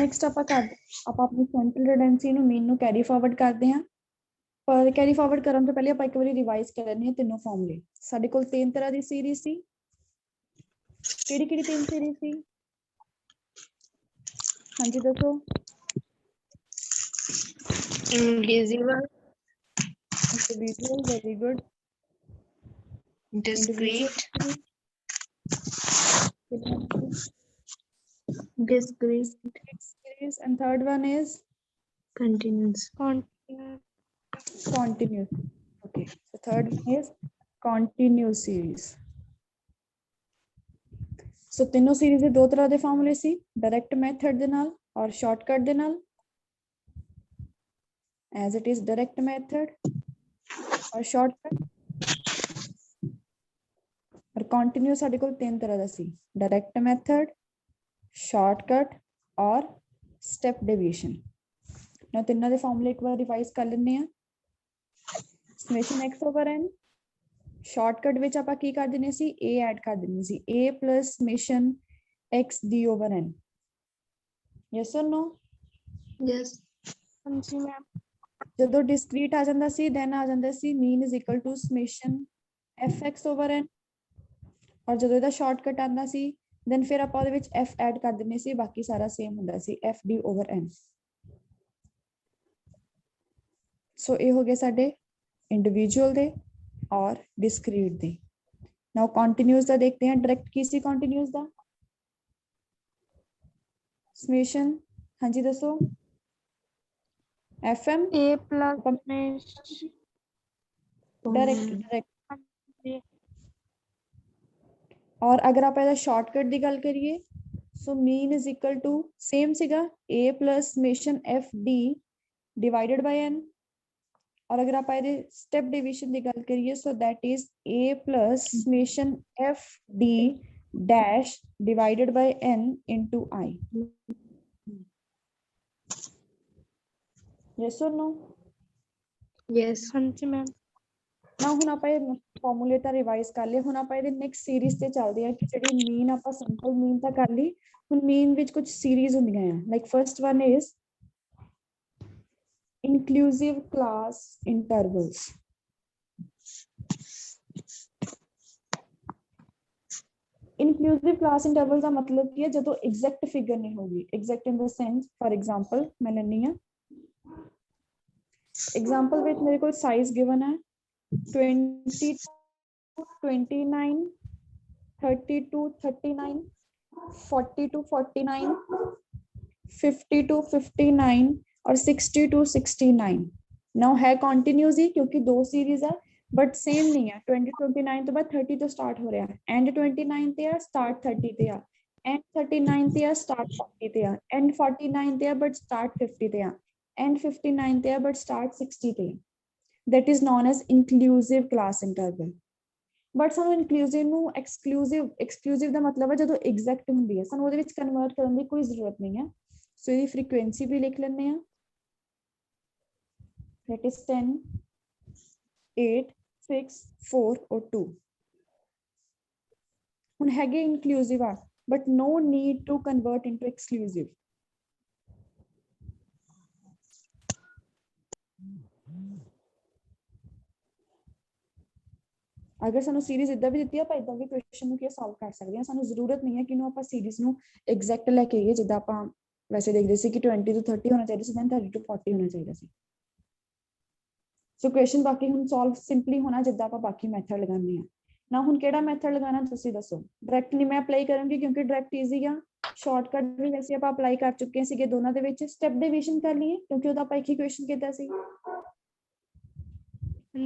Next ਆਪਾਂ ਆਪਣੀ central ਰਿਡੰਡੈਂਸੀ ਨੂੰ ਮੀਨ ਨੂੰ ਕੈਰੀ ਫਾਰਵਰਡ ਕਰਦੇ ਹਾਂ। ਪਰ ਕੈਰੀ ਫਾਰਵਰਡ ਕਰਨ ਤੋਂ ਪਹਿਲੇ ਆਪਾਂ ਇੱਕ ਵਾਰੀ ਰਿਵਾਈਜ਼ ਕਰ ਲੈਂਦੇ ਹਾਂ ਤਿੰਨੋਂ ਫਾਰਮੂਲੇ। ਸਾਡੇ ਕੋਲ ਤਿੰਨ ਤਰ੍ਹਾਂ ਦੀ ਸੀਰੀਜ਼ ਸੀ। ਕਿਹੜੀ ਕਿਹੜੀ ਤਿੰਨ ਸੀਰੀਜ਼ ਸੀ? ਹਾਂਜੀ ਦੱਸੋ। Indivisible, Individual, very good. discrete, Individual discrete, series, and third one is continuous. continuous. Okay, so third one is continuous series. So तीनों सीरीज दो तरह के फार्मूले सी, डायरेक्ट मैथड दे नाल और शॉर्टकट दे नाल। as it is direct method और shortcut और continuous साडे कोल तीन तरह दा सी, direct method, shortcut और step deviation। ना तीनों दे फार्मूले एक बार रिवाइज कर लेने हैं। summation x over n, shortcut विच आपां की कर देने सी, a ऐड कर देनी सी, a plus summation x d over n। yes or no? Yes. जी मैम। ਜਦੋਂ डिस्क्रीट आ जांदा सी then आ जांदा सी mean is equal to summation fx over n। और ਜਦੋਂ ਇਹਦਾ ਸ਼ਾਰਟਕਟ ਆਂਦਾ ਸੀ then ਫਿਰ ਆਪਾਂ ਉਹਦੇ ਵਿੱਚ f ਐਡ ਕਰ ਦਿੰਨੇ ਸੀ, ਬਾਕੀ ਸਾਰਾ ਸੇਮ ਹੁੰਦਾ ਸੀ fd over n। ਸੋ ਇਹ ਹੋ ਗਏ ਸਾਡੇ ਇੰਡੀਵਿਜੂਅਲ ਦੇ और डिस्क्रीट दे। नाउ कंटिन्यूअस दा देखते हैं। डायरेक्ट की सी कंटिन्यूअस दा समेशन, हाँ जी दसो। fm a plus डायरेक्ट और अगर आप ਇਹਦਾ शॉर्टकट ਦੀ ਗੱਲ करिए so mean is equal to same सीगा a plus summation fd divided by n। और अगर आप स्टेप डिवीजन की गल करिए so that is a plus summation f d dash divided by n into I। yes or no? Yes. हाँ जी ma'am. ना हुन आप फॉर्मूले ਤਾਂ रिवाइज कर लिए। हुन आप नेक्स्ट सीरीज ਤੇ ਚੱਲਦੇ ਆ ਕਿ ਜਿਹੜੀ मीन ਆਪਾਂ ਸਿੰਪਲ मीन ਤਾਂ कर ली, हुन मीन ਵਿੱਚ कुछ सीरीज ਹੁੰਦੀਆਂ ਆ। Like first one is inclusive class intervals। inclusive class intervals का मतलब की है जो एग्जैक्ट फिगर नहीं होगी। Exact in the sense for example मैं लेनी है एग्जांपल विच मेरे को साइज गिवन है 20 29 30 to 39 40 to 49 50 to 59 और 60 to 69। नाउ है कॉन्टिन्यूस ही क्योंकि दो सीरीज है बट सेम नहीं है। 2029 तो बाद 30 तो स्टार्ट हो रहा है, एंड 29 ते है स्टार्ट 30 ते है, एंड 39 ते है स्टार्ट 40 ते है, एंड 49 ते है बट स्टार्ट 50 ते है, एंड 59 ते है बट स्टार्ट 60 ते है। That is known as inclusive class interval. But सानू इंक्लूसिव नु एक्सक्लूसिव दा मतलब है जो एग्जैक्ट हुंदी है, सानू ओदे विच कन्वर्ट करन दी कोई जरूरत नहीं है। सो इसकी फ्रीक्वेंसी भी लिख लेने हैं, दैट इज 10 8 6 4 और 2। हुन हैगे इंक्लूसिव आ but no need to convert into exclusive. अगर सानू सीरीज इदा भी दी है, इदा भी क्वेश्चन ਨੂੰ सॉल्व कर सकते हैं। सानू जरूरत नहीं है कि ਆਪਾਂ सीरीज ਨੂੰ एग्जैक्ट लेके आइए जिदा ਆਪਾਂ वैसे देखते सी कि 20 to 30 होना चाहिए, then 30 to 40 होना चाहिए सी। सो क्वेश्चन बाकी हम सॉल्व सिंपली होना जिदा आप बाकी मैथड लगाने हैं ना। हुन केड़ा मैथड लगाना तुसी दसो। डायरेक्ट नहीं मैं अप्लाई करूंगी क्योंकि डायरेक्ट इजी है। शॉर्टकट भी वैसे आप अप्लाई कर चुके सीगे दोनों दे विच। स्टेप डिवीजन कर लिए क्योंकि ओदा आप एक ही क्वेश्चन कीता सी।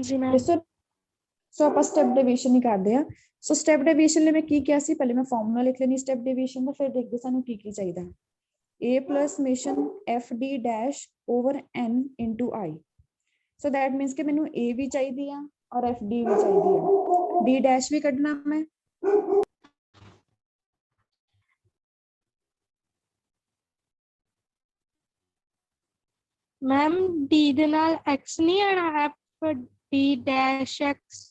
जी मैम। सो आप स्टेप डिवीजन ही करते हैं। सो स्टेप डिवीजन लिए मैं की किया सी, पहले मैं फॉर्मूला लिख लेनी स्टेप डिवीजन का, फिर देखते सानू की चाहिए। a plus summation fd dash over n into I। so that means कि मैनू a भी चाहिए है और fd भी चाहिए है। d dash भी कढ़ना मैं, मैम d दे नाल x नहीं आना, f d dash x।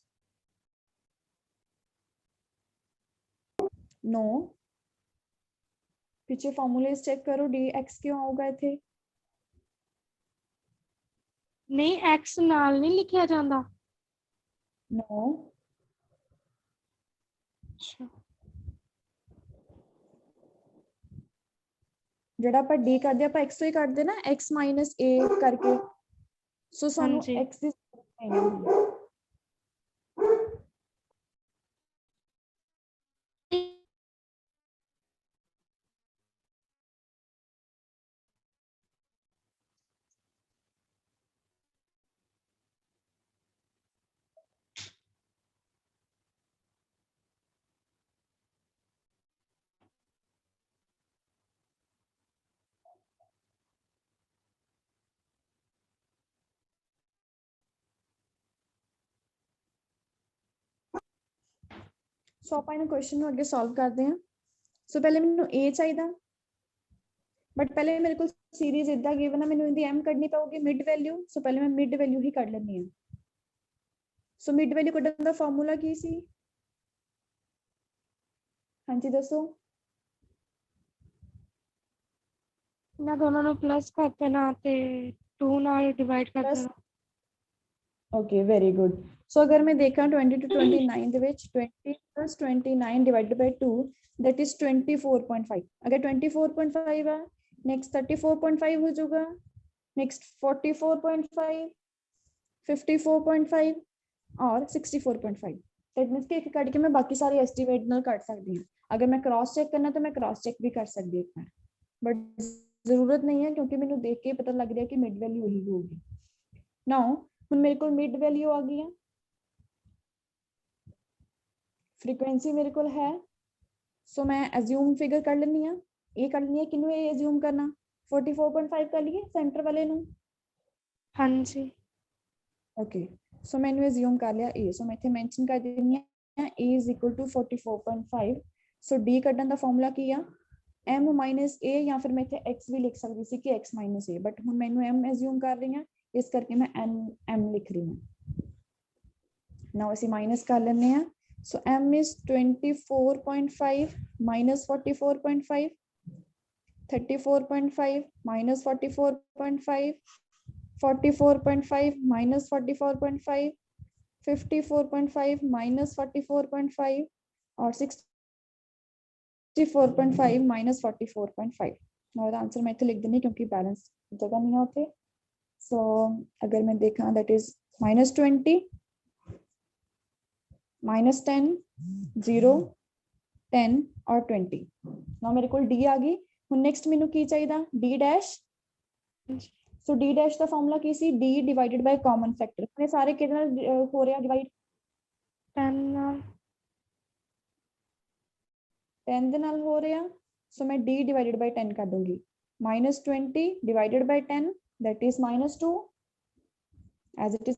नो ਪਿੱਛੇ ਫਾਰਮੂਲੇ ਚੈੱਕ ਕਰੋ dx ਕਿਉਂ ਆਊਗਾ ਇੱਥੇ ਨਹੀਂ x ਨਾਲ ਨਹੀਂ ਲਿਖਿਆ ਜਾਂਦਾ। नो ਅੱਛਾ ਜਿਹੜਾ ਆਪਾਂ d ਕਰਦੇ ਆਪਾਂ x ਤੋਂ ਹੀ ਕੱਢਦੇ ਨਾ x minus a ਕਰਕੇ ਸੋ ਸਾਨੂੰ ਹਾਂਜੀ x ਦੀ ਜ਼ਰੂਰਤ ਨਹੀਂ ਹੈ। ਸੋ ਆਪਾਂ ਇਹਨਾਂ ਕੁਐਸਚਨ ਨੂੰ ਅੱਗੇ ਸੋਲਵ ਕਰਦੇ ਹਾਂ। ਸੋ ਪਹਿਲੇ ਮੈਨੂੰ a ਚਾਹੀਦਾ ਬਟ ਪਹਿਲੇ ਮੇਰੇ ਕੋਲ ਸੀਰੀਜ਼ ਇਦਾਂ ਗਿਵਨ ਹੈ ਮੈਨੂੰ ਇਹਦੀ m ਕੱਢਣੀ ਪਊਗੀ ਮਿਡ ਵੈਲਿਊ ਸੋ ਪਹਿਲੇ ਮੈਂ ਮਿਡ ਵੈਲਿਊ ਹੀ ਕੱਢ ਲੈਂਦੀ ਹਾਂ। ਸੋ ਮਿਡ ਵੈਲਿਊ ਕੱਢਣ ਦਾ ਫਾਰਮੂਲਾ ਕੀ ਸੀ ਹਾਂਜੀ ਦੱਸੋ ਇਹਨਾਂ ਦੋਨਾਂ ਨੂੰ ਪਲੱਸ ਕਰ ਦੇਣਾ ਤੇ 2 ਨਾਲ ਡਿਵਾਈਡ ਕਰ Plus ਦੇਣਾ। okay very good so अगर मैं देखा 20 to 29 ਦੇ ਵਿੱਚ 20 plus 29 divided by 2 that is 24.5 अगर 24.5 है next 34.5 हो जाएगा next 44.5 54.5 और 64.5 that means कि एक काट के मैं बाकी सारे एस्टिमेट नाल काट सकती हूँ अगर मैं क्रॉस चेक करना तो मैं क्रॉस चेक भी कर सकती हूँ एक बार बट जरूरत नहीं है क्योंकि मैंने देख के पता लग रहा है कि मिड वैल्यू यही होगी नाउ ਹੁਣ ਮੇਰੇ ਕੋਲ ਮਿਡ ਵੈਲਿਊ ਆ ਗਈ ਹੈ ਫ੍ਰੀਕੁਐਂਸੀ ਮੇਰੇ ਕੋਲ ਹੈ ਸੋ ਮੈਂ ਅਸਿਊਮ ਫਿਗਰ ਕਰ ਲੈਣੀ ਆ ਇਹ ਕਰ ਲੈਣੀ ਆ ਕਿਨੂੰ ਇਹ ਅਸਿਊਮ ਕਰਨਾ 44.5 ਕਰ ਲਈਏ ਸੈਂਟਰ ਵਾਲੇ ਨੂੰ ਹਾਂਜੀ ਓਕੇ ਸੋ ਮੈਨੂੰ ਅਸਿਊਮ ਕਰ ਲਿਆ a ਸੋ ਮੈਂ ਇੱਥੇ ਮੈਂਸ਼ਨ ਕਰ ਦਿੰਨੀ ਆ a = 44.5 ਸੋ d ਕੱਢਣ ਦਾ ਫਾਰਮੂਲਾ ਕੀ ਆ m - a ਜਾਂ ਫਿਰ ਮੈਂ ਇੱਥੇ x ਵੀ ਲਿਖ ਸਕਦੀ ਸੀ ਕਿ x - a ਬਟ ਹੁਣ ਮੈਨੂੰ m ਅਸਿਊਮ ਕਰ ਰਹੀ ਹਾਂ ਇਸ ਕਰਕੇ ਮੈਂ m ਲਿਖ ਰਹੀ ਹਾਂ ਨਾਓ ਅਸੀਂ ਮਾਈਨਸ ਕਰ ਲੈਂਦੇ ਹਾਂ ਸੋ m is 24.5 minus 44.5 34.5 minus 44.5 44.5 minus 44.5 54.5 minus 44.5 और 64.5 minus 44.5 नाउ द आंसर मैं इथे लिख देनी क्योंकि बैलेंस जगह नहीं है उथे सो अगर मैं देखा दैट इज -20 -10 0 10 और 20 नाउ मेरे को d आ गई ਹੁਣ नेक्स्ट ਮੈਨੂੰ ਕੀ ਚਾਹੀਦਾ d dash so d dash ਦਾ ਫਾਰਮੂਲਾ ਕੀ ਸੀ d divided by common factor ਇਹ ਸਾਰੇ ਕਿਹਦੇ ਨਾਲ ਹੋ ਰਿਹਾ ਡਿਵਾਈਡ 10 ਨਾਲ 10 ਦੇ ਨਾਲ ਹੋ ਰਿਹਾ ਸੋ ਮੈਂ d ਡਿਵਾਈਡਡ ਬਾਈ 10 ਕਰ ਦੂੰਗੀ -20 divided by 10 that is -2 as it is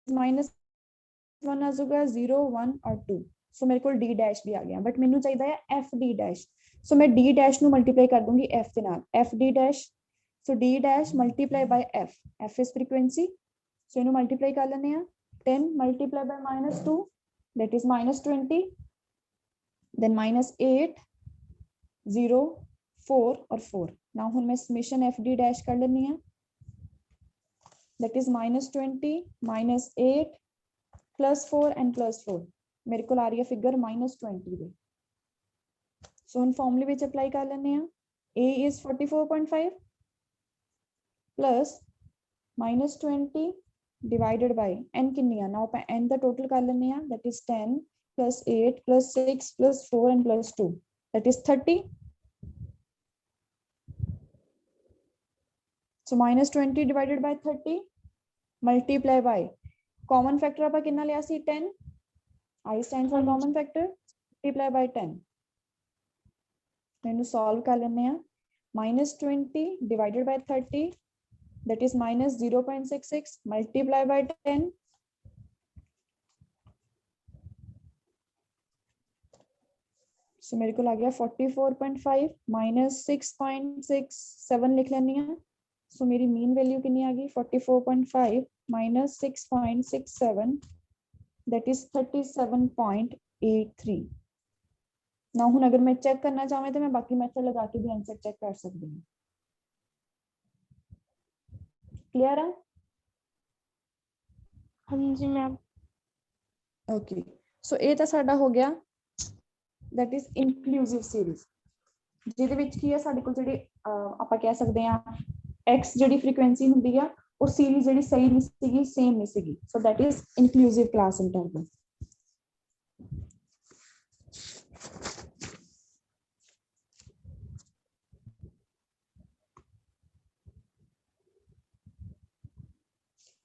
-1 आ जाएगा 0 1 और 2 सो मेरे को d डैश भी आ गया बट मैंने चाहिए है f d डैश सो मैं d डैश नु मल्टीप्लाई कर दूंगी f के नाल f d dash so d dash multiply by f is frequency so इनु मल्टीप्लाई कर लेने हैं 10 multiply by -2 that is -20 then -8 0 4 और 4 now हुन मैं समेशन f d डैश कर लेनी है that is -20 -8 +4 and +4 मेरे को आ रही है फिगर -20 दे सो हम फॉर्मूले ਵਿੱਚ ਅਪਲਾਈ ਕਰ ਲੈਣੇ ਆ a is 44.5 plus -20 divided by n ਕਿੰਨੀ ਆ now ਆਪਾਂ n ਦਾ ਟੋਟਲ ਕਰ ਲੈਣੇ ਆ that is 10 plus 8 plus 6 plus 4 and plus 2 that is 30 so -20 divided by 30 multiply by common factor ਆਪਾਂ ਕਿੰਨਾ ਲਿਆ ਸੀ 10 I stand for common factor multiply by 10 मैंने solve कर लेने हैं -20 divided by 30 that is -0.66 multiply by 10 so मेरे को लग गया 44.5 -6.67 लिख लेनी है so मेरी मीन वैल्यू कितनी आ गई 44.5 -6.67 that is 37.83 ना हुन अगर मैं चेक करना चाहूँ तो मैं बाकी मैथड लगा के भी आंसर चेक कर सकती हूँ। क्लियर है? हाँ जी मैम। ओके, सो ਇਹ ਤਾਂ ਸਾਡਾ ਹੋ ਗਿਆ that is inclusive series, ਜਿਹਦੇ ਵਿੱਚ ਕੀ ਹੈ ਸਾਡੇ ਕੋਲ ਜਿਹੜੀ ਆਪਾਂ ਕਹਿ ਸਕਦੇ ਆ x ਜਿਹੜੀ ਫ੍ਰੀਕੁਐਂਸੀ ਹੁੰਦੀ ਆ ਉਹ ਸੀਰੀਜ਼ ਜਿਹੜੀ ਸਹੀ ਨਹੀਂ ਸੀਗੀ, ਸੇਮ ਨਹੀਂ ਸੀਗੀ, ਸੋ that is inclusive class interval।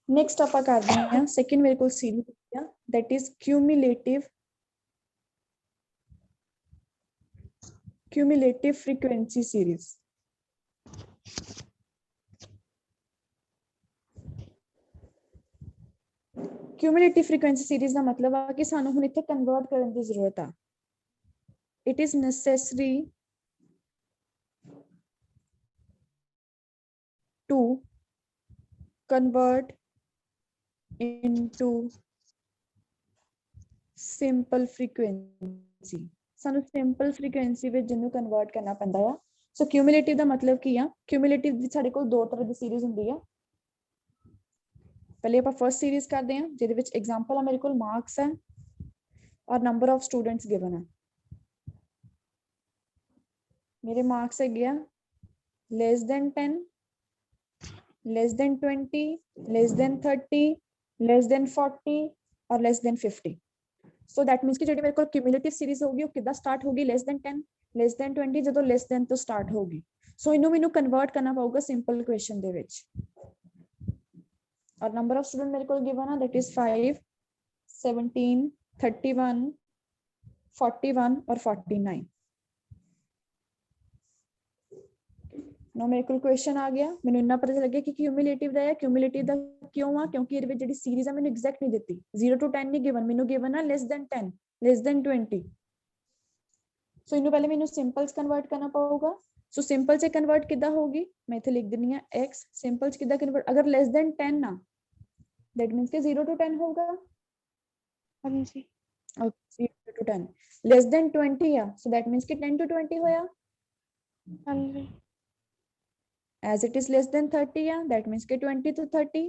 Next ਆਪਾਂ ਕਰਦੇ ਹਾਂ ਸੈਕਿੰਡ ਮੇਰੇ ਕੋਲ ਸੀਰੀਜ਼ ਆ that is cumulative frequency series। cumulative frequency series ਦਾ ਮਤਲਬ ਆ ਕਿ ਸਾਨੂੰ ਹੁਣ ਇੱਥੇ ਕਨਵਰਟ ਕਰਨ ਦੀ ਜ਼ਰੂਰਤ ਆ। it is necessary to convert into simple frequency। ਸਾਨੂੰ simple frequency ਵਿੱਚ ਜਿਹਨੂੰ ਕਨਵਰਟ ਕਰਨਾ ਪੈਂਦਾ ਆ। ਸੋ cumulative ਦਾ ਮਤਲਬ ਕੀ ਆ? cumulative ਦੀ ਸਾਡੇ ਕੋਲ ਦੋ ਤਰ੍ਹਾਂ ਦੀ ਸੀਰੀਜ਼ ਹੁੰਦੀ ਆ। ਪਹਿਲੇ ਆਪਾਂ ਫਰਸਟ ਸੀਰੀਜ਼ ਕਰਦੇ ਹਾਂ ਜਿਹਦੇ ਵਿੱਚ ਐਗਜ਼ਾਮਪਲ ਆ ਮੇਰੇ ਕੋਲ ਮਾਰਕਸ ਹੈ ਔਰ ਨੰਬਰ ਆਫ ਸਟੂਡੈਂਟਸ ਗਿਵਨ ਹੈ। ਮੇਰੇ ਮਾਰਕਸ ਹੈਗੇ ਆ less than 10, less than 20, less than 30, less than 40 और less than 50। so that means कि ਜਿਹੜੀ ਮੇਰੇ ਕੋਲ cumulative series ਹੋਗੀ ਉਹ ਕਿੱਦਾਂ start ਹੋਗੀ? less than 10, less than 20 ਜਦੋਂ less than ਤੋਂ start ਹੋਗੀ। so ਇਹਨੂੰ ਮੈਨੂੰ convert ਕਰਨਾ ਪਊਗਾ simple question ਦੇ ਵਿੱਚ। और number of student मेरे को given है that is 5, 17, 31, 41 और 49। नो मेरे को क्वेश्चन आ गया, मैंने इतना पता लग गया कि क्यूमुलेटिव ਦਾ ਹੈ। क्यूमुलेटिव ਦਾ ਕਿਉਂ ਆ? ਕਿਉਂਕਿ ਇਹਦੇ ਵਿੱਚ ਜਿਹੜੀ ਸੀਰੀਜ਼ ਆ ਮੈਨੂੰ ਐਗਜ਼ੈਕਟ ਨਹੀਂ ਦਿੱਤੀ, 0 to 10 ਨਹੀਂ ਗਿਵਨ, ਮੈਨੂੰ ਗਿਵਨ ਆ less than 10, less than 20। ਸੋ ਇਹਨੂੰ ਪਹਿਲੇ ਮੈਨੂੰ ਸਿੰਪਲਸ ਕਨਵਰਟ ਕਰਨਾ ਪਊਗਾ। ਸੋ ਸਿੰਪਲ ਸੇ ਕਨਵਰਟ ਕਿੱਦਾਂ ਹੋਗੀ? ਮੈਂ ਇੱਥੇ ਲਿਖ ਦਿੰਨੀ ਆ x ਸਿੰਪਲ ਚ ਕਿੱਦਾਂ ਕਨਵਰਟ, ਅਗਰ less than 10 ਨਾ that means कि 0 to 10 होगा। हाँ जी। okay 0 to 10 less than 20 या so that means कि 10 to 20 होया। हाँ जी। as it is less than 30 या that means कि 20 to 30,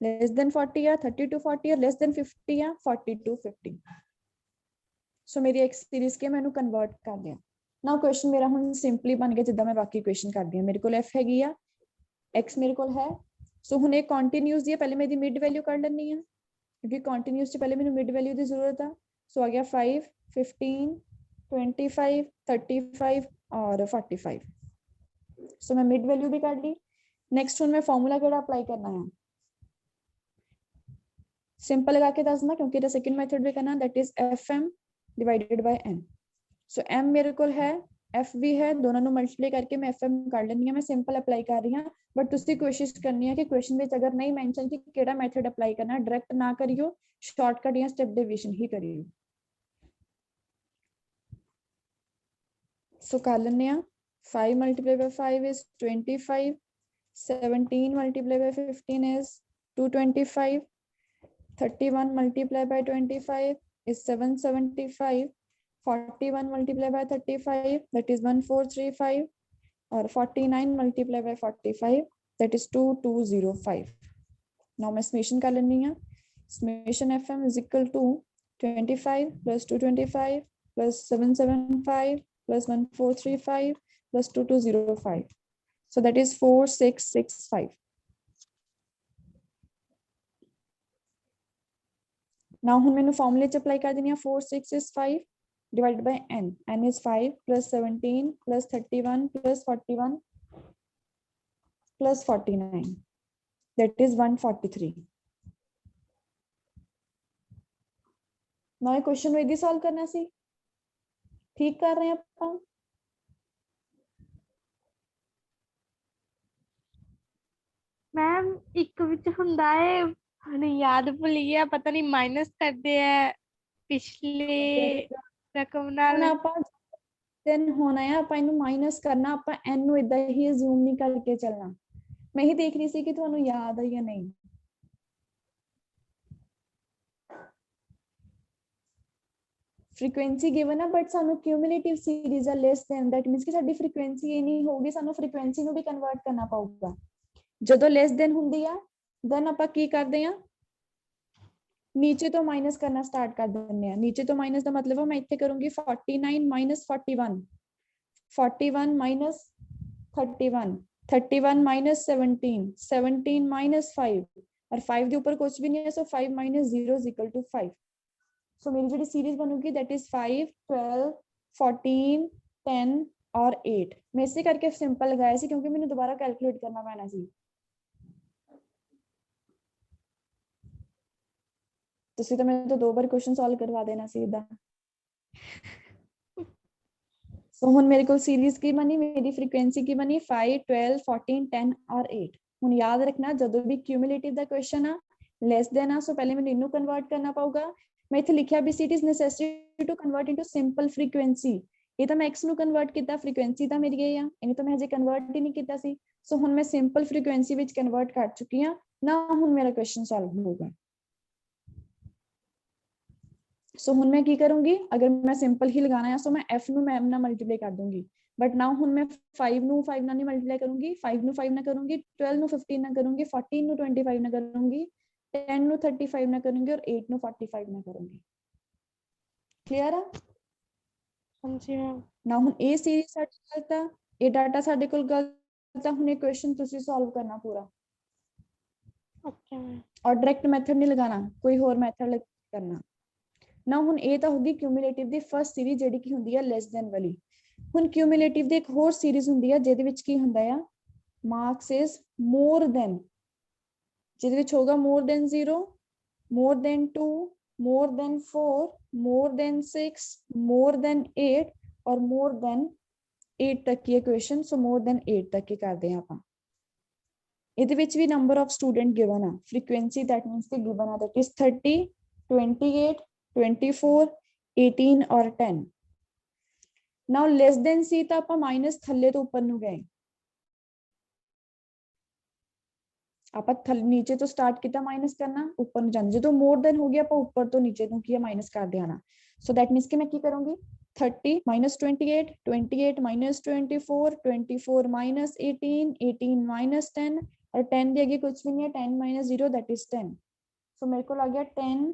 less than 40 या 30 to 40 या less than 50 या 40 to 50। so मेरी एक सीरीज के मैं कन्वर्ट कर दिया। नाउ क्वेश्चन मेरा हुन सिंपली बन गया जिद्दां मैं बाकी क्वेश्चन कर दी। मेरे को f हैगी आ x मेरे को है। सो हुन एक कंटीन्यूअस दी है, पहले मैं दी मिड वैल्यू कर लेनी है क्योंकि कंटीन्यूअस से पहले मैंने मिड वैल्यू की जरूरत है। सो आ गया 5, 15, 25, 35 और 45। सो मैं मिड वैल्यू भी कर ली। नेक्स्ट हुन मैं फॉर्मूला केड़ा अप्लाई करना है? सिंपल लगा के दसना क्योंकि द सेकंड मेथड भी करना, that is fm divided by n। So m मेरे को है, f भी है, दोनों ਨੂੰ ਮਲਟੀਪਲਾਈ ਕਰਕੇ मैं fm कर लेनी है। मैं सिंपल अप्लाई कर रही हूं बट ਤੁਸੀਂ कोशिश करनी है कि क्वेश्चन ਵਿੱਚ अगर नहीं मेंशन कि केड़ा मेथड अप्लाई करना है डायरेक्ट ना करियो, शॉर्टकट या स्टेप डिवीजन ही करियो। सो कर लेने हैं 5 multiplied by 5 is 25, 17 multiplied by 15 is 225, 31 multiplied by 25 is 775, 41 multiplied by 35 that is 1435 और 49 multiplied by 45 that is 2205। now मैं summation कर लेनी है। summation fm is equal to 25 plus 225 plus 775 plus 1435 plus 2205, so that is 4665। now hun mainu formula च apply कर देनी है। 4665 divided by n, n is 5 plus 17 plus 31 plus 41 plus 49 that is 143। now ये question ਨੂੰ ਇਦੀ ਸੋल्व करना सी, ठीक कर रहे हैं ਆਪਾਂ। मैम एक विच हुंदा है, हने याद भूल गया, पता नहीं माइनस करते हैं पिछले रकम ਹੁਣ नाल। ਆਪਾਂ then ਹੋਣਾ ਹੈ ਆਪਾਂ ਇਹਨੂੰ ਮਾਈਨਸ ਕਰਨਾ, ਆਪਾਂ n ਨੂੰ ਇਦਾਂ ਹੀ ਅਜ਼ੂਮ ਨਹੀਂ ਕਰਕੇ ਚੱਲਣਾ। ਮੈਂ ਹੀ ਦੇਖ ਰਹੀ ਸੀ ਕਿ ਤੁਹਾਨੂੰ ਯਾਦ ਹੈ ਜਾਂ ਨਹੀਂ। फ्रीक्वेंसी गिवन है बट सानू क्यूमुलेटिव सीरीज है लेस देन, दैट मींस कि साडी फ्रीक्वेंसी ये नहीं होगी, सानू फ्रीक्वेंसी ਨੂੰ भी कन्वर्ट करना पਊਗਾ। ਜਦੋਂ ਲੈਸ ਦੇਨ ਹੁੰਦੀ ਆ ਦੈਨ ਆਪਾਂ ਕੀ ਕਰਦੇ ਆ, नीचे तो माइनस करना स्टार्ट कर देंगे। नीचे तो माइनस का मतलब है मैं इतने करूंगी 49 माइनस 41, 41 माइनस 31, 31 माइनस 17, 17 माइनस 5 और 5 के ऊपर कुछ भी नहीं है, सो 5 माइनस 0 इज इक्वल टू 5। सो मेरी जो सीरीज बनूगी दैट इज 5, 12, 14, 10 और 8। मैं इसे करके सिंपल लगाया सी क्योंकि मैंने दोबारा कैलकुलेट करना पैना सी। ਤੁਸੀਂ ਤਾਂ ਮੈਨੂੰ ਤਾਂ 2 ਵਾਰ ਕੁਐਸਚਨ ਸੋਲਵ ਕਰਵਾ ਦੇਣਾ ਸੀ ਇਦਾਂ। ਸੋ ਹੁਣ ਮੇਰੇ ਕੋਲ ਸੀਰੀਜ਼ ਕੀ ਬਣੀ, ਮੇਰੀ ਫ੍ਰੀਕੁਐਂਸੀ ਕੀ ਬਣੀ 5, 12, 14, 10 ਔਰ 8। ਹੁਣ ਯਾਦ ਰੱਖਣਾ ਜਦੋਂ ਵੀ ਕਿਊਮੂਲੇਟਿਵ ਦਾ ਕੁਐਸਚਨ ਆ ਲੈਸ ਦੇਨ ਆ, ਸੋ ਪਹਿਲੇ ਮੈਨੂੰ ਇਹਨੂੰ ਕਨਵਰਟ ਕਰਨਾ ਪਊਗਾ। ਮੈਂ ਇੱਥੇ ਲਿਖਿਆ ਵੀ it is necessary to convert into simple frequency. ਇਹ ਤਾਂ ਮੈਂ x ਨੂੰ ਕਨਵਰਟ ਕੀਤਾ, ਫ੍ਰੀਕੁਐਂਸੀ ਤਾਂ ਮੇਰੀ ਇਹ ਆ, ਇਹਨੂੰ ਤਾਂ ਮੈਂ ਹਜੇ ਕਨਵਰਟ ਹੀ ਨਹੀਂ ਕੀਤਾ ਸੀ। ਸੋ ਹੁਣ ਮੈਂ ਸਿੰਪਲ ਫ੍ਰੀਕੁਐਂਸੀ ਵਿੱਚ ਕਨਵਰਟ ਕਰ ਚੁੱਕੀ ਆ ਨਾ, ਹੁਣ ਮੇਰਾ ਕੁਐਸਚਨ ਸੋਲਵ ਹੋਊਗਾ। सो हुन मैं की करूंगी, अगर मैं सिंपल ही लगाना है सो मैं f नु मैम ना मल्टीप्लाई कर दूंगी, बट नाउ हुन मैं 5 नु 5 ना नहीं मल्टीप्लाई करूंगी, 5 नु 5 ना करूंगी, 12 नु 15 ना करूंगी, 14 नु 25 ना करूंगी, 10 नु 35 ना करूंगी और 8 नु 45 ना करूंगी। क्लियर है? हाँ जी मैम। ना हुन ए सीरीज साडी गलत है, ए डाटा साडे कोल गलत है, हुन ये क्वेश्चन तुसी सॉल्व करना पूरा। Okay ma'am. और डायरेक्ट मेथड नहीं लगाना, कोई और मेथड करना ना। हुन ए ਤਾਂ ਹੋਗੀ ਕਿਊਮੂਲੇਟਿਵ ਦੀ ਫਰਸਟ ਸੀਰੀਜ਼ ਜਿਹੜੀ ਕੀ ਹੁੰਦੀ ਹੈ ਲੈਸ ਦੈਨ ਵਾਲੀ। ਹੁਣ ਕਿਊਮੂਲੇਟਿਵ ਦੀ ਇੱਕ ਹੋਰ ਸੀਰੀਜ਼ ਹੁੰਦੀ ਹੈ ਜਿਹਦੇ ਵਿੱਚ ਕੀ ਹੁੰਦਾ ਆ, ਮਾਰਕਸ ਇਜ਼ ਮੋਰ ਦੈਨ, ਜਿਹਦੇ ਵਿੱਚ ਹੋਗਾ more than 0, more than 2, more than 4, more than 6, more than 8 ਔਰ ਮੋਰ ਦੈਨ 8 ਤੱਕ ਕੀ ਇਕੁਏਸ਼ਨ। ਸੋ ਮੋਰ ਦੈਨ 8 ਤੱਕ ਕੀ ਕਰਦੇ ਆ ਆਪਾਂ। ਇਹਦੇ ਵਿੱਚ ਵੀ ਨੰਬਰ ਆਫ ਸਟੂਡੈਂਟ ਗਿਵਨ ਆ, ਫ੍ਰੀਕੁਐਂਸੀ दैट मींस ਕਿ ਗਿਵਨ ਆ दैट इज 30, 28, 24, 18 और 10। नाउ लेस देन सी तो आप माइनस थल्ले तो ऊपर नु गए, आप नीचे तो स्टार्ट किया माइनस करना, ऊपर नु जाना, जो मोर देन हो गया आप ऊपर तो नीचे नु किया माइनस कर देना। सो दैट मींस कि मैं की करूंगी 30 माइनस 28, 28 माइनस 24, 24 माइनस 18, 18 माइनस 10 और 10 के आगे कुछ भी नहीं है, 10 माइनस 0 दैट इज 10। सो मेरे को आ गया 10,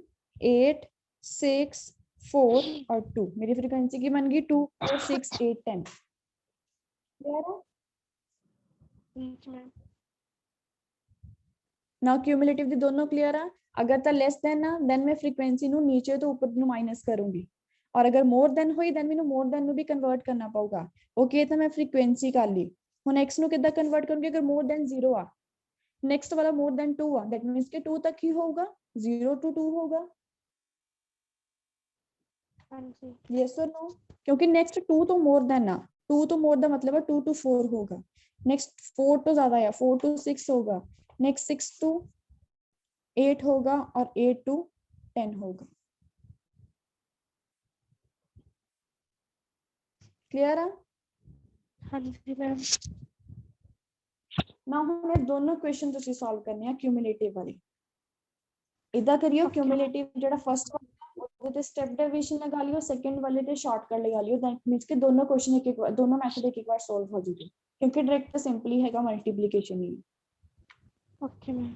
8, 6, 4 और 2। मेरी फ्रीक्वेंसी की बन गई 2, 4, 6, 8, 10। क्लियर है? नाउ क्यूमुलेटिव दी दोनों क्लियर है। अगर तो लेस देन ना देन मैं फ्रीक्वेंसी नु नीचे तो ऊपर नु माइनस करूंगी, और अगर मोर देन हुई देन मैंने मोर देन नु भी कन्वर्ट करना पड़ेगा। ओके तो मैं फ्रीक्वेंसी कर ली, हुन x नु किदा कन्वर्ट करूंगी, अगर मोर देन 0 आ, नेक्स्ट वाला मोर देन 2 आ, दैट मींस के 2 तक ही होगा, 0 to 2 होगा। यस और नो? क्योंकि नेक्स्ट 2 तो मोर देन ना, 2 तो मोर दा मतलब है 2 to 4 होगा, नेक्स्ट 4 तो ज्यादा है, 4 to 6 होगा, नेक्स्ट 6 to 8 होगा और 8 to 10 होगा। क्लियर है? हाँ जी मैम। ना हमने दोनों क्वेश्चन तुसी सॉल्व करने हैं क्यूमुलेटिव वाले। इदा करियो क्यूमुलेटिव जेड़ा फर्स्ट ਉਹਦੇ ਤੇ ਸਟੈਪ ਡਿਵੀਜ਼ਨ ਲਗਾ ਲਿਓ, ਸੈਕੰਡ ਵਾਲੇ ਤੇ ਸ਼ਾਰਟਕਟ ਲਗਾ ਲਿਓ, दैट मींस ਕਿ ਦੋਨੋਂ ਕੁਐਸਚਨ ਇੱਕ ਵਾਰ, ਦੋਨੋਂ ਮੈਥਡ ਇੱਕ ਵਾਰ ਸੋਲਵ ਹੋ ਜੂਗੇ, ਕਿਉਂਕਿ ਡਾਇਰੈਕਟ ਸਿੰਪਲੀ ਹੈਗਾ ਮਲਟੀਪਲੀਕੇਸ਼ਨ ਹੀ। Okay ma'am.